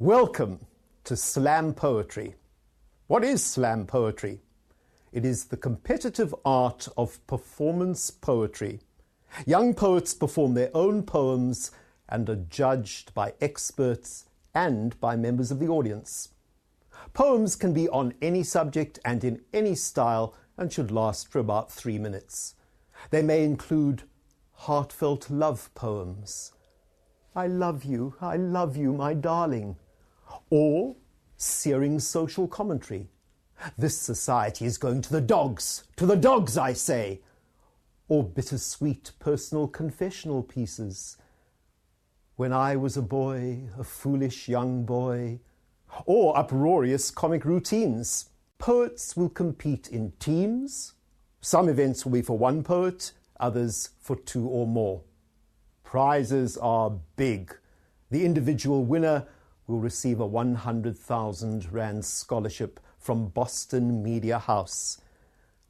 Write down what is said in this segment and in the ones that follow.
Welcome to slam poetry. What is slam poetry? It is the competitive art of performance poetry. Young poets perform their own poems and are judged by experts and by members of the audience. Poems can be on any subject and in any style and should last for about 3 minutes. They may include heartfelt love poems. I love you, my darling. Or searing social commentary. This society is going to the dogs, I say. Or bittersweet personal confessional pieces. When I was a boy, a foolish young boy. Or uproarious comic routines. Poets will compete in teams. Some events will be for one poet, others for 2 or more. Prizes are big. The individual winner will receive a 100,000 Rand scholarship from Boston Media House.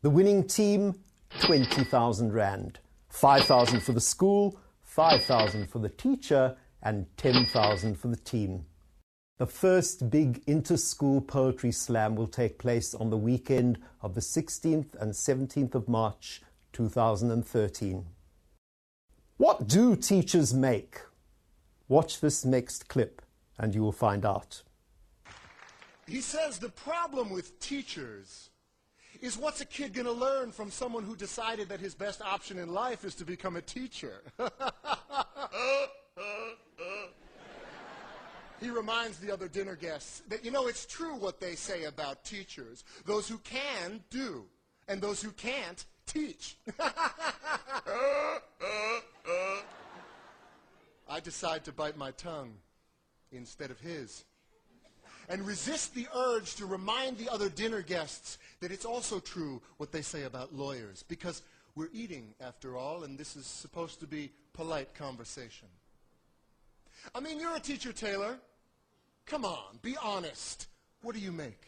The winning team, 20,000 Rand. 5,000 for the school, 5,000 for the teacher, and 10,000 for the team. The first big inter-school poetry slam will take place on the weekend of the 16th and 17th of March, 2013. What do teachers make? Watch this next clip and you will find out. He says the problem with teachers is, what's a kid going to learn from someone who decided that his best option in life is to become a teacher? He reminds the other dinner guests that, it's true what they say about teachers. Those who can do, and those who can't teach. I decide to bite my tongue instead of his, and resist the urge to remind the other dinner guests that it's also true what they say about lawyers, because we're eating, after all, and this is supposed to be polite conversation. I mean, you're a teacher, Taylor. Come on, be honest. What do you make?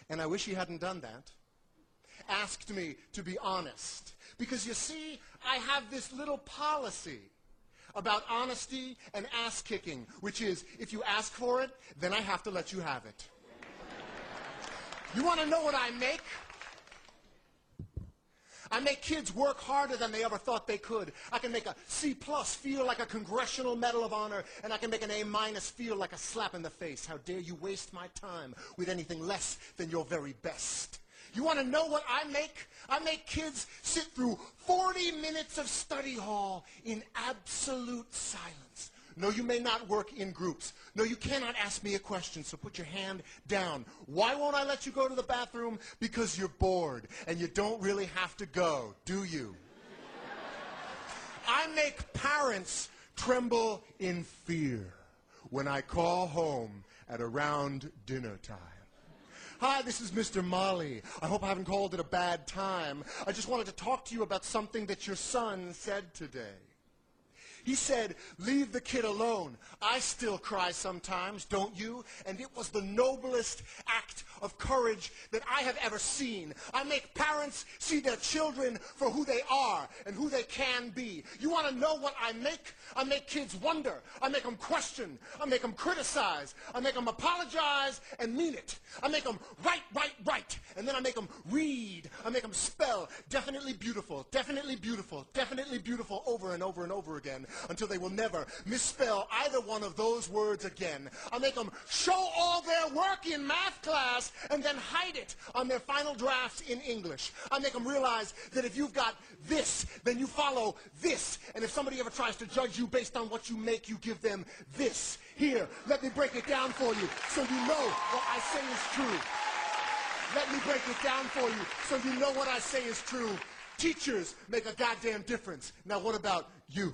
And I wish he hadn't done that. Asked me to be honest. Because you see, I have this little policy about honesty and ass-kicking, which is, if you ask for it, then I have to let you have it. You want to know what I make? I make kids work harder than they ever thought they could. I can make a C+ feel like a Congressional Medal of Honor, and I can make an A- feel like a slap in the face. How dare you waste my time with anything less than your very best? You want to know what I make? I make kids sit through 40 minutes of study hall in absolute silence. No, you may not work in groups. No, you cannot ask me a question, so put your hand down. Why won't I let you go to the bathroom? Because you're bored, and you don't really have to go, do you? I make parents tremble in fear when I call home at around dinner time. Hi, this is Mr. Molly. I hope I haven't called it a bad time. I just wanted to talk to you about something that your son said today. He said, leave the kid alone. I still cry sometimes, don't you? And it was the noblest act of courage that I have ever seen. I make parents see their children for who they are and who they can be. You want to know what I make? I make kids wonder. I make them question. I make them criticize. I make them apologize and mean it. I make them write. And then I make them read. I make them spell definitely beautiful, definitely beautiful, definitely beautiful over and over and over again, until they will never misspell either one of those words again. I make them show all their work in math class and then hide it on their final drafts in English. I make them realize that if you've got this, then you follow this. And if somebody ever tries to judge you based on what you make, you give them this. Here, let me break it down for you so you know what I say is true. Let me break it down for you so you know what I say is true. Teachers make a goddamn difference. Now what about you?